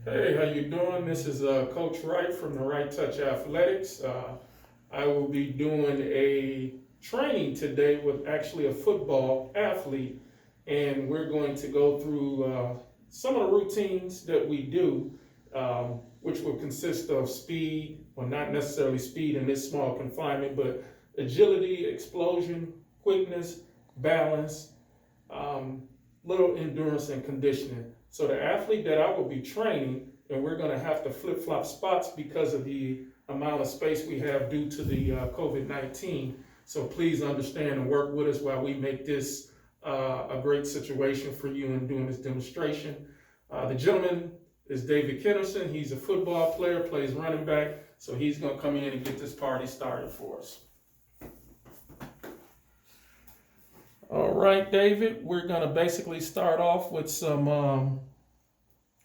Hey, how you doing? This is Coach Wright from the Right Touch Athletics. I will be doing a training today with actually a football athlete, and we're going to go through some of the routines that we do, which will consist of speed, well, not necessarily speed in this small confinement, but agility, explosion, quickness, balance, um, little endurance and conditioning. So the athlete that I will be training, and we're going to have to flip-flop spots because of the amount of space we have due to the COVID-19. So please understand and work with us while we make this a great situation for you in doing this demonstration. The gentleman is David Kennerson. He's a football player, plays running back. So he's going to come in and get this party started for us. All right, David, we're going to basically start off with some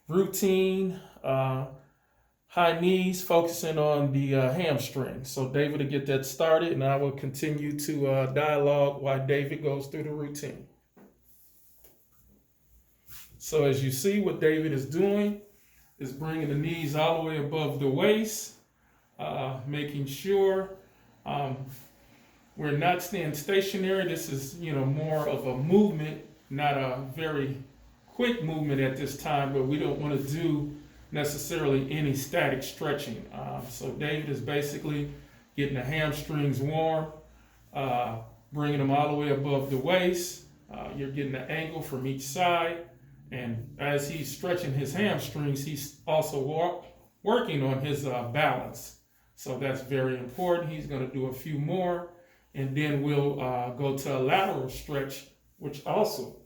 routine high knees, focusing on the hamstring. So David will get that started, and I will continue to dialogue while David goes through the routine. So as you see, what David is doing is bringing the knees all the way above the waist, making sure we're not staying stationary. This is, more of a movement, not a very quick movement at this time, but we don't want to do necessarily any static stretching. So David is basically getting the hamstrings warm, bringing them all the way above the waist. You're getting the angle from each side. And as he's stretching his hamstrings, he's also working on his balance. So that's very important. He's going to do a few more. And then we'll go to a lateral stretch, which also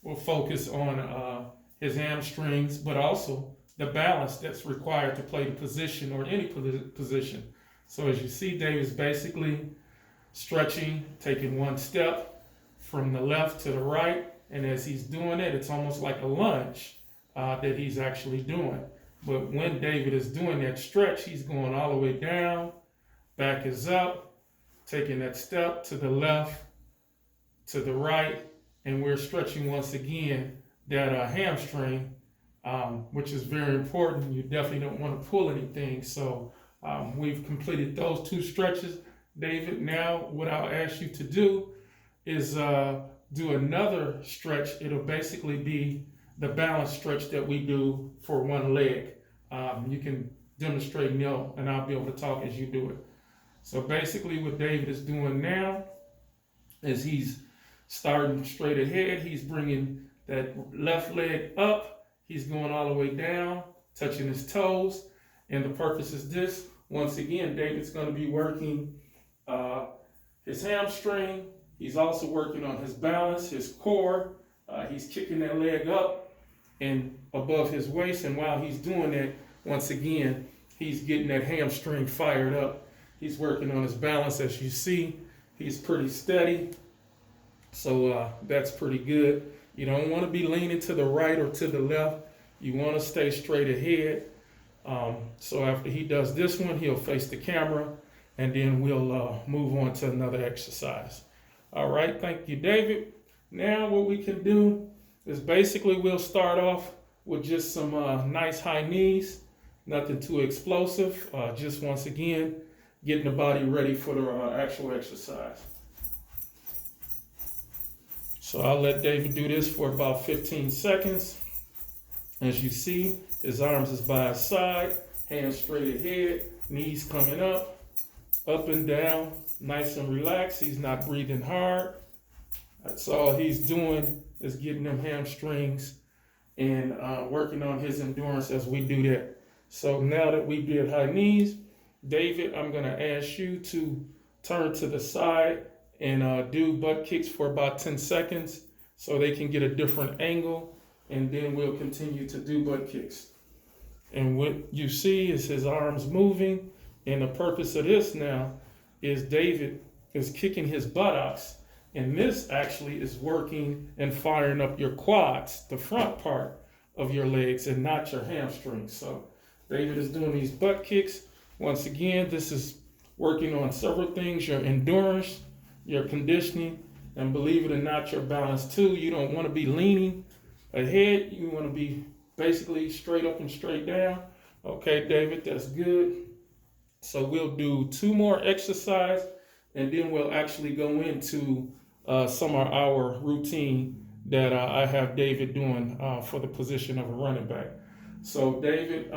will focus on his hamstrings, but also the balance that's required to play the position or any position. So as you see, David's basically stretching, taking one step from the left to the right. And as he's doing it, it's almost like a lunge that he's actually doing. But when David is doing that stretch, he's going all the way down, back is up, taking that step to the left, to the right, and we're stretching once again that hamstring, which is very important. You definitely don't want to pull anything. So we've completed those two stretches. David, now what I'll ask you to do is do another stretch. It'll basically be the balance stretch that we do for one leg. You can demonstrate, Neil, and I'll be able to talk as you do it. So basically what David is doing now is he's starting straight ahead. He's bringing that left leg up. He's going all the way down, touching his toes. And the purpose is this. Once again, David's going to be working his hamstring. He's also working on his balance, his core. He's kicking that leg up and above his waist. And while he's doing that, once again, he's getting that hamstring fired up. He's working on his balance. As you see, he's pretty steady. So that's pretty good. You don't want to be leaning to the right or to the left. You want to stay straight ahead. So after he does this one, he'll face the camera, and then we'll move on to another exercise. All right, thank you, David. Now what we can do is basically we'll start off with just some nice high knees, nothing too explosive. Just once again, getting the body ready for the actual exercise. So I'll let David do this for about 15 seconds. As you see, his arms is by his side, hands straight ahead, knees coming up and down, nice and relaxed. He's not breathing hard. That's all he's doing is getting them hamstrings and working on his endurance as we do that. So now that we did high knees, David, I'm going to ask you to turn to the side and do butt kicks for about 10 seconds so they can get a different angle, and then we'll continue to do butt kicks. And what you see is his arms moving, and the purpose of this now is David is kicking his buttocks, and this actually is working and firing up your quads, the front part of your legs, and not your hamstrings. So David is doing these butt kicks. Once again, this is working on several things: your endurance, your conditioning, and believe it or not, your balance too. You don't want to be leaning ahead. You want to be basically straight up and straight down. Okay, David, that's good. So we'll do 2 more exercise, and then we'll actually go into some of our routine that I have David doing for the position of a running back. So David,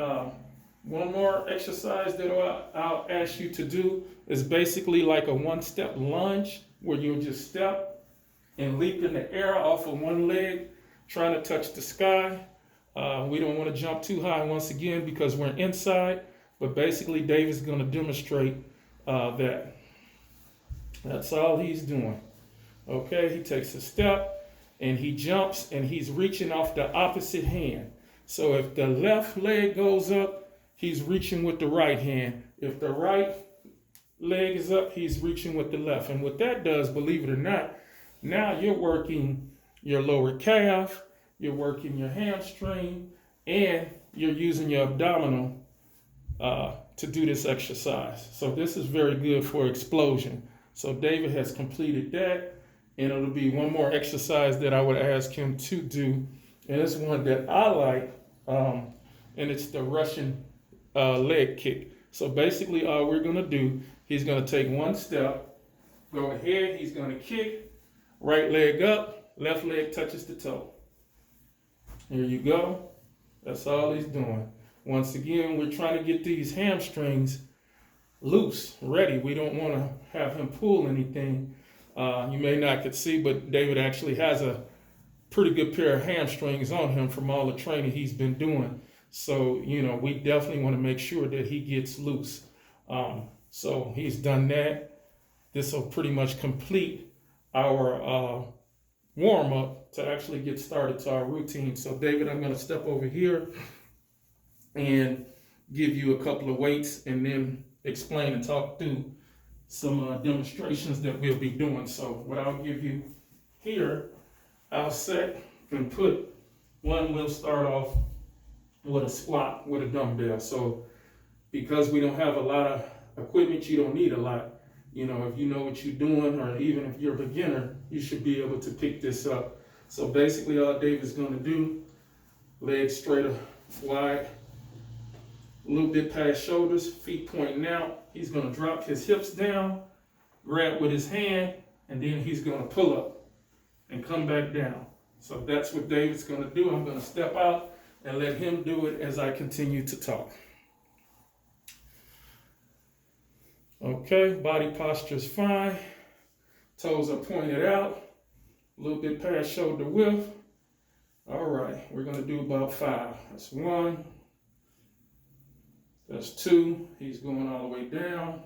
one more exercise that I'll ask you to do is basically like a 1-step lunge where you'll just step and leap in the air off of one leg, trying to touch the sky. We don't want to jump too high once again because we're inside, but basically David's going to demonstrate that. That's all he's doing. Okay, he takes a step and he jumps and he's reaching off the opposite hand. So if the left leg goes up, he's reaching with the right hand. If the right leg is up, he's reaching with the left. And what that does, believe it or not, now you're working your lower calf, you're working your hamstring, and you're using your abdominal to do this exercise. So this is very good for explosion. So David has completed that, and it'll be one more exercise that I would ask him to do, and it's one that I like, and it's the Russian leg kick. So basically all we're gonna do, he's gonna take 1 step, go ahead, he's gonna kick, right leg up, left leg touches the toe. Here you go. That's all he's doing. Once again, we're trying to get these hamstrings loose, ready. We don't want to have him pull anything. You may not could see, but David actually has a pretty good pair of hamstrings on him from all the training he's been doing. So, we definitely want to make sure that he gets loose. So he's done that. This will pretty much complete our warm up to actually get started to our routine. So David, I'm going to step over here and give you a couple of weights and then explain and talk through some demonstrations that we'll be doing. So what I'll give you here, I'll set and put one. We'll start off with a squat with a dumbbell. So because we don't have a lot of equipment, you don't need a lot. If you know what you're doing, or even if you're a beginner, you should be able to pick this up. So basically all David's going to do, legs straight wide, a little bit past shoulders, feet pointing out. He's going to drop his hips down, grab with his hand, and then he's going to pull up and come back down. So that's what David's going to do. I'm going to step out and let him do it as I continue to talk. Okay, body posture is fine. Toes are pointed out, a little bit past shoulder width. All right, we're going to do about 5. That's 1. That's 2. He's going all the way down.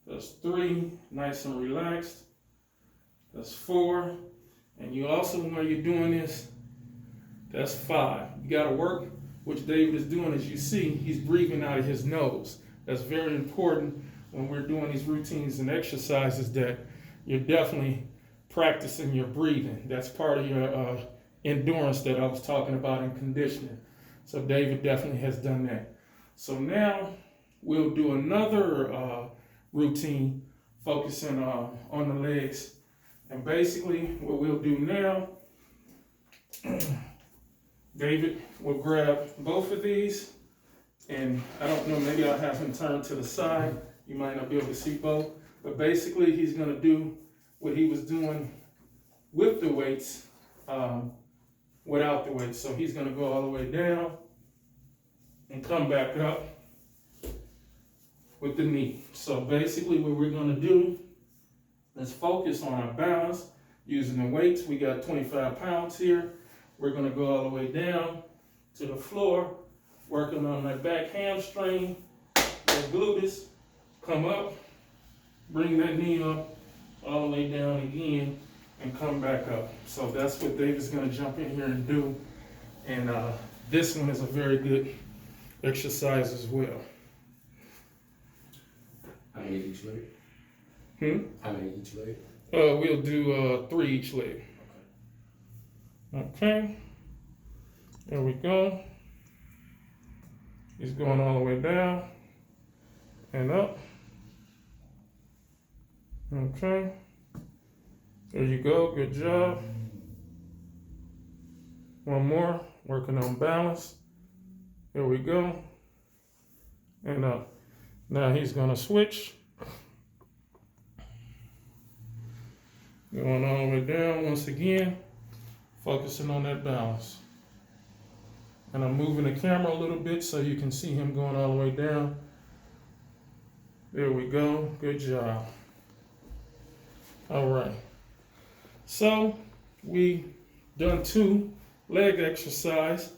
That's 3. Nice and relaxed. That's 4. And you also, when you're doing this, that's 5. You got to work, which David is doing. As you see, he's breathing out of his nose. That's very important when we're doing these routines and exercises, that you're definitely practicing your breathing. That's part of your endurance that I was talking about in conditioning. So David definitely has done that. So now we'll do another routine focusing on the legs. And basically what we'll do now, David will grab both of these, and I don't know, maybe I'll have him turn to the side. You might not be able to see both, but basically he's going to do what he was doing with the weights, without the weights. So he's going to go all the way down and come back up with the knee. So basically what we're going to do is focus on our balance using the weights. We got 25 pounds here. We're going to go all the way down to the floor, working on that back hamstring, that gluteus. Come up, bring that knee up, all the way down again, and come back up. So that's what David's going to jump in here and do. And this one is a very good exercise as well. How many each leg? How many each leg? We'll do 3 each leg. Okay. There we go. He's going all the way down and up. Okay. There you go. Good job. One more, working on balance. Here we go. And now he's gonna switch. Going all the way down once again, focusing on that balance. And I'm moving the camera a little bit so you can see him going all the way down. There we go, good job. All right, so we done 2 leg exercise.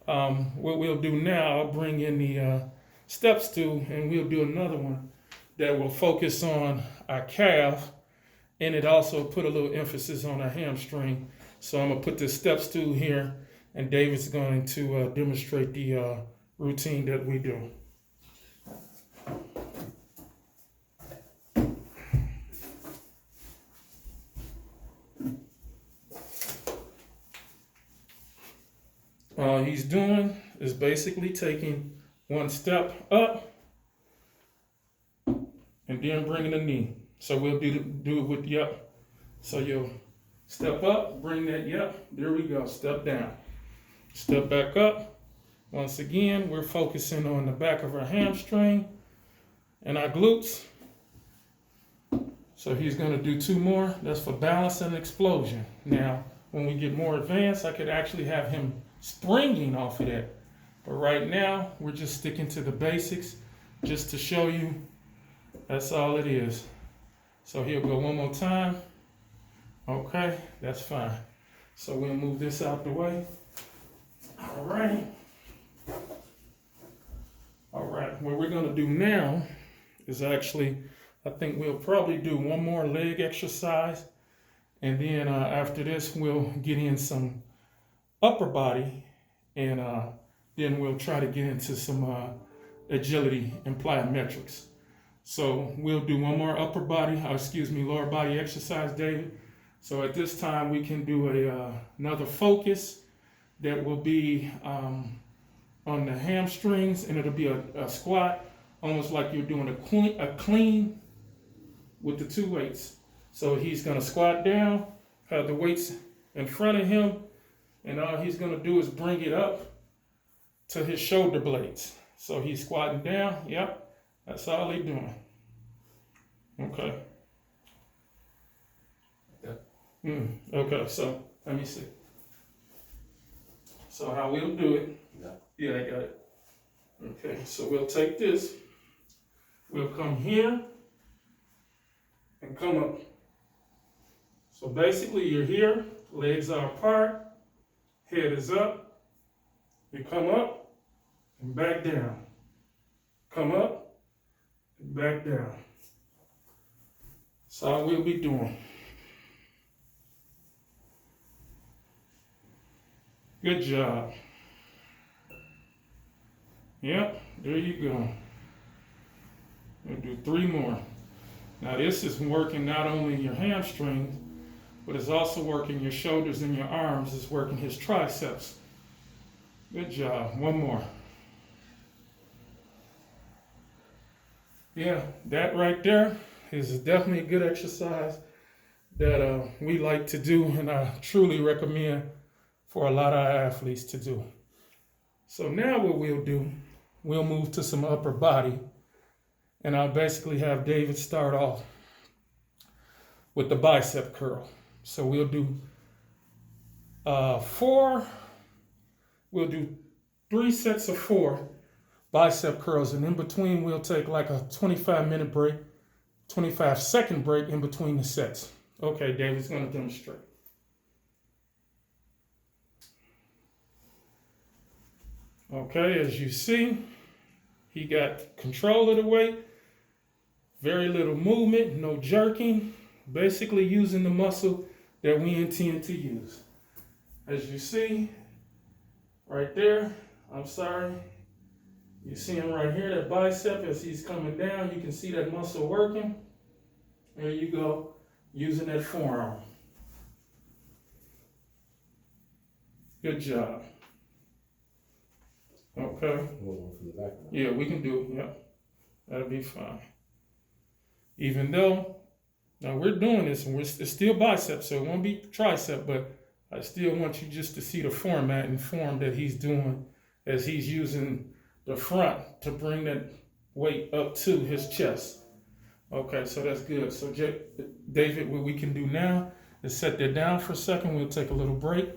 What we'll do now, I'll bring in the step stool and we'll do another one that will focus on our calf, and it also put a little emphasis on our hamstring. So I'm gonna put this step stool here, and David's going to demonstrate the routine that we do. All he's doing is basically taking one step up and then bringing the knee. So we'll do it with yep. So you'll step up, bring that yep. There we go. Step down. Step back up. Once again, we're focusing on the back of our hamstring and our glutes. So he's going to do 2 more. That's for balance and explosion. Now, when we get more advanced, I could actually have him springing off of that. But right now, we're just sticking to the basics just to show you that's all it is. So he'll go one more time. Okay, that's fine. So we'll move this out the way. All right. All right, what we're gonna do now is actually, I think we'll probably do 1 more leg exercise. And then after this, we'll get in some upper body, and then we'll try to get into some agility and plyometrics. So we'll do 1 more lower body exercise, David. So at this time, we can do another focus that will be on the hamstrings, and it'll be a squat, almost like you're doing a clean with the 2 weights. So he's gonna squat down, have the weights in front of him, and all he's gonna do is bring it up to his shoulder blades. So he's squatting down, yep. That's all he's doing. Okay. Yeah. Okay, so let me see. So how we'll do it. Yeah, I got it. Okay, so we'll take this. We'll come here and come up. So basically you're here, legs are apart, head is up. You come up and back down. Come up. Back down. That's all we'll be doing. Good job. Yep, there you go. We'll do 3 more. Now this is working not only your hamstrings, but it's also working your shoulders and your arms. It's working his triceps. Good job. 1 more. Yeah, that right there is definitely a good exercise that we like to do, and I truly recommend for a lot of our athletes to do. So now what we'll do, we'll move to some upper body, and I'll basically have David start off with the bicep curl. So we'll do 3 sets of 4 bicep curls, and in between we'll take like a 25-minute break, 25-second break in between the sets. Okay, David's gonna demonstrate. Okay, as you see, he got control of the weight, very little movement, no jerking, basically using the muscle that we intend to use. As you see, right there, you see him right here, that bicep, as he's coming down, you can see that muscle working. There you go, using that forearm. Good job. Okay. Yeah, we can do it, yeah. That'll be fine. Even though, now we're doing this, and it's still bicep, so it won't be tricep, but I still want you just to see the format and form that he's doing as he's using the front to bring that weight up to his chest. Okay, so that's good. So David, what we can do now is set that down for a second. We'll take a little break.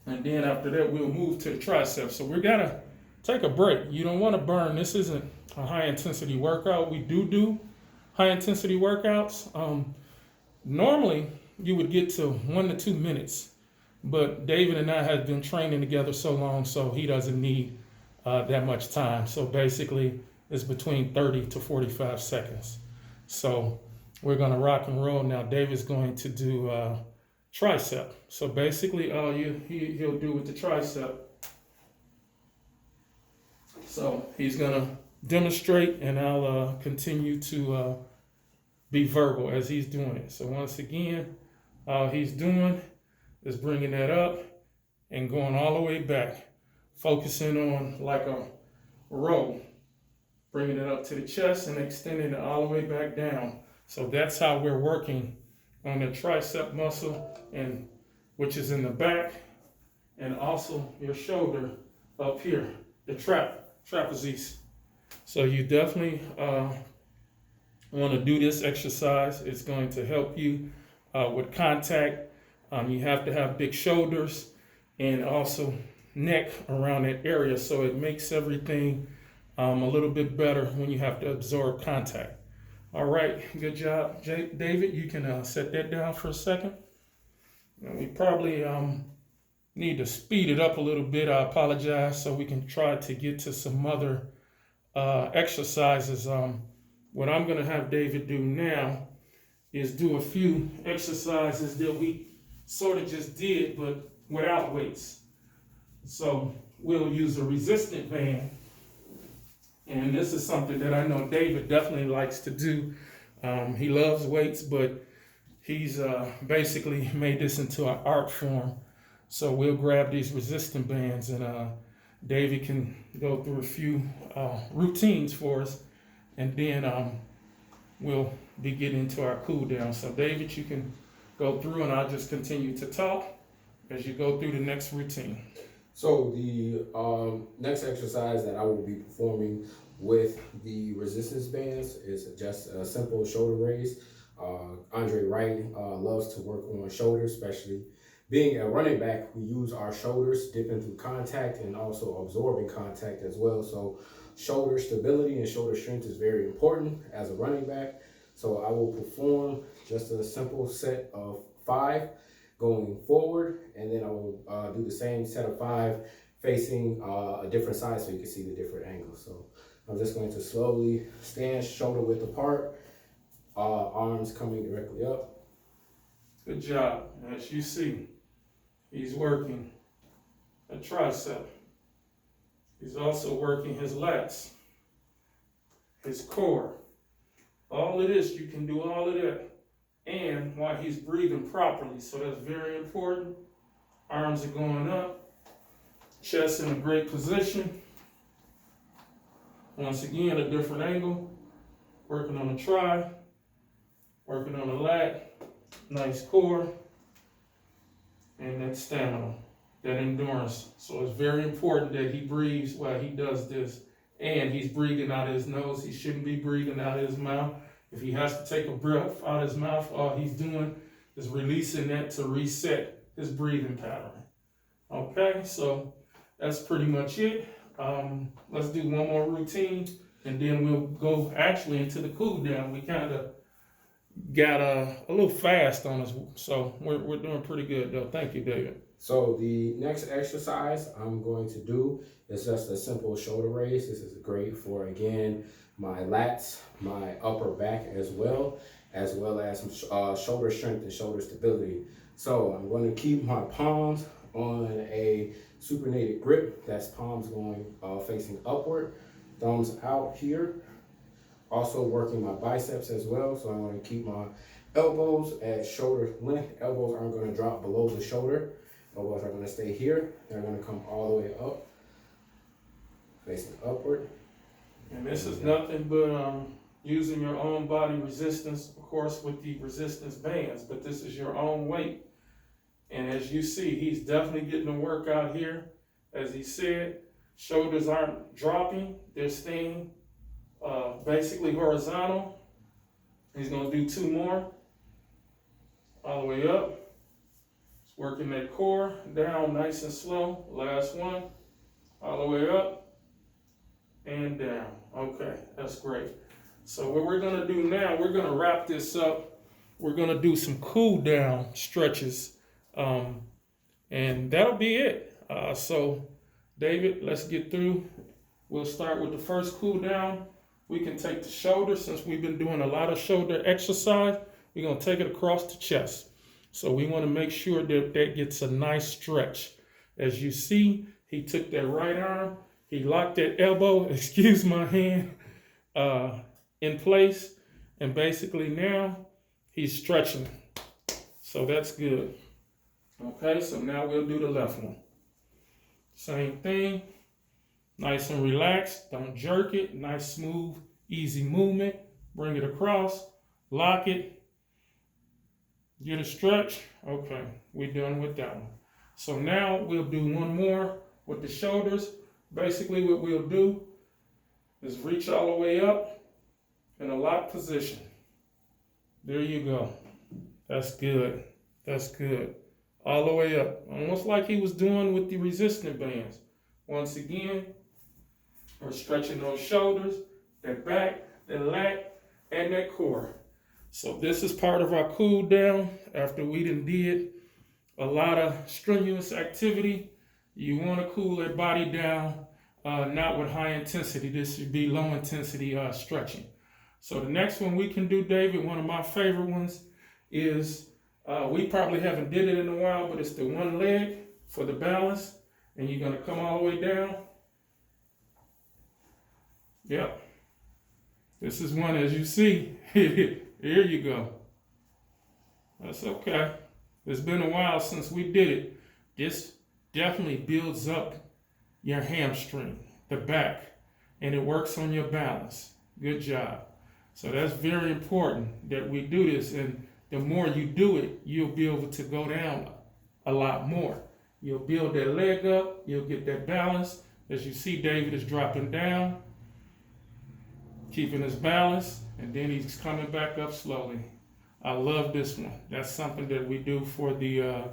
And then after that, we'll move to the triceps. So we gotta take a break. You don't wanna burn. This isn't a high intensity workout. We do high intensity workouts. Normally, you would get to 1 to 2 minutes, but David and I have been training together so long, so he doesn't need that much time. So basically, it's between 30 to 45 seconds. So we're gonna rock and roll now. David's going to do tricep. So basically, all he'll do with the tricep. So he's gonna demonstrate, and I'll continue to be verbal as he's doing it. So once again, all he's doing is bringing that up and going all the way back, focusing on like a row, bringing it up to the chest and extending it all the way back down. So that's how we're working on the tricep muscle, and which is in the back, and also your shoulder up here, the trapezius. So you definitely want to do this exercise. It's going to help you with contact. You have to have big shoulders and also neck around that area, so it makes everything a little bit better when you have to absorb contact. All right, good job, David. You can set that down for a second. And we probably need to speed it up a little bit. I apologize, so we can try to get to some other exercises. What I'm going to have David do now is do a few exercises that we sort of just did, but without weights. So we'll use a resistant band. And this is something that I know David definitely likes to do. He loves weights, but he's basically made this into an art form. So we'll grab these resistant bands, and David can go through a few routines for us, and then we'll be getting into our cool down. So David, you can go through, and I'll just continue to talk as you go through the next routine. So the next exercise that I will be performing with the resistance bands is just a simple shoulder raise. Wright loves to work on shoulders, especially being a running back. We use our shoulders dipping through contact and also absorbing contact as well. So shoulder stability and shoulder strength is very important as a running back. So I will perform just a simple set of 5 going forward, and then I will do the same set of 5 facing a different side so you can see the different angles. So I'm just going to slowly stand shoulder width apart, arms coming directly up. Good job. As you see, he's working a tricep. He's also working his lats, his core. All of this, you can do all of that. And while he's breathing properly, so that's very important. Arms are going up, chest in a great position. Once again, a different angle, working on the tri, working on the lat, nice core, and that stamina, that endurance. So it's very important that he breathes while he does this, and he's breathing out of his nose. He shouldn't be breathing out of his mouth. If he has to take a breath out of his mouth, all he's doing is releasing that to reset his breathing pattern. Okay, so that's pretty much it. Let's do one more routine, and then we'll go actually into the cool down. We kind of got a little fast on us, so we're doing pretty good though. Thank you, David. So the next exercise I'm going to do is just a simple shoulder raise. This is great for, again, my lats, my upper back as well as shoulder strength and shoulder stability. So I'm going to keep my palms on a supinated grip. That's palms going facing upward, thumbs out here. Also working my biceps as well. So I'm going to keep my elbows at shoulder length. Elbows aren't going to drop below the shoulder. Elbows are going to stay here. They're going to come all the way up, facing upward. And this is nothing but using your own body resistance, of course, with the resistance bands, but this is your own weight And as you see, he's definitely getting the work out here. As he said, shoulders aren't dropping. They're staying basically horizontal. He's gonna do 2 more, all the way up. It's working that core down nice and slow. Last one, all the way up and down. Okay, that's great. So what we're gonna do now, we're gonna wrap this up. We're gonna do some cool down stretches, and that'll be it. So David, let's get through. We'll start with the first cool down. We can take the shoulder, since we've been doing a lot of shoulder exercise. We're gonna take it across the chest. So we wanna make sure that that gets a nice stretch. As you see, he took that right arm, he locked that elbow, excuse my hand, in place. And basically now he's stretching. So that's good. Okay, so now we'll do the left one. Same thing, nice and relaxed, don't jerk it, nice, smooth, easy movement. Bring it across, lock it, get a stretch. Okay, we're done with that one. So now we'll do one more with the shoulders. Basically what we'll do is reach all the way up in a locked position. There you go. That's good. That's good. All the way up. Almost like he was doing with the resistance bands. Once again, we're stretching those shoulders, that back, that lat, and that core. So this is part of our cool down after we done did a lot of strenuous activity. You want to cool that body down, not with high intensity. This should be low intensity stretching. So the next one we can do, David, one of my favorite ones is, we probably haven't did it in a while, but it's the one leg for the balance. And you're gonna come all the way down. Yep. This is one, as you see. Here you go. That's okay. It's been a while since we did it. This definitely builds up your hamstring, the back, and it works on your balance. Good job. So that's very important that we do this, and the more you do it, you'll be able to go down a lot more. You'll build that leg up, you'll get that balance. As you see, David is dropping down, keeping his balance, and then he's coming back up slowly. I love this one. That's something that we do for the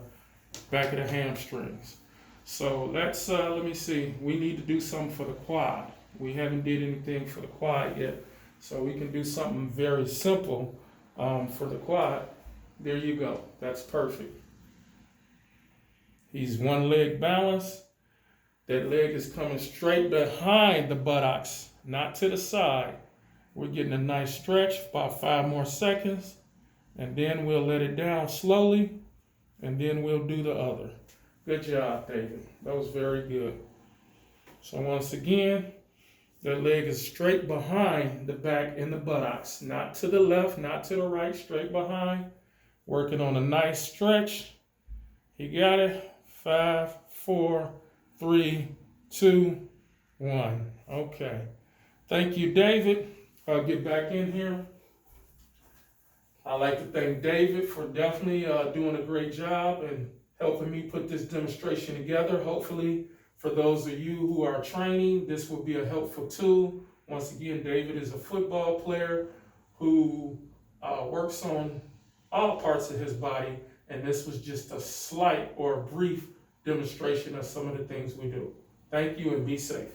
back of the hamstrings. So let's, let me see. We need to do something for the quad. We haven't did anything for the quad yet. So we can do something very simple for the quad. There you go. That's perfect. He's one leg balance. That leg is coming straight behind the buttocks, not to the side. We're getting a nice stretch, about 5 more seconds. And then we'll let it down slowly. And then we'll do the other. Good job, David. That was very good. So once again, that leg is straight behind the back and the buttocks. Not to the left, not to the right, straight behind. Working on a nice stretch. You got it. 5, 4, 3, 2, 1. Okay. Thank you, David. I'll get back in here. I'd like to thank David for definitely doing a great job and helping me put this demonstration together. Hopefully, for those of you who are training, this will be a helpful tool. Once again, David is a football player who works on all parts of his body, and this was just a slight or a brief demonstration of some of the things we do. Thank you and be safe.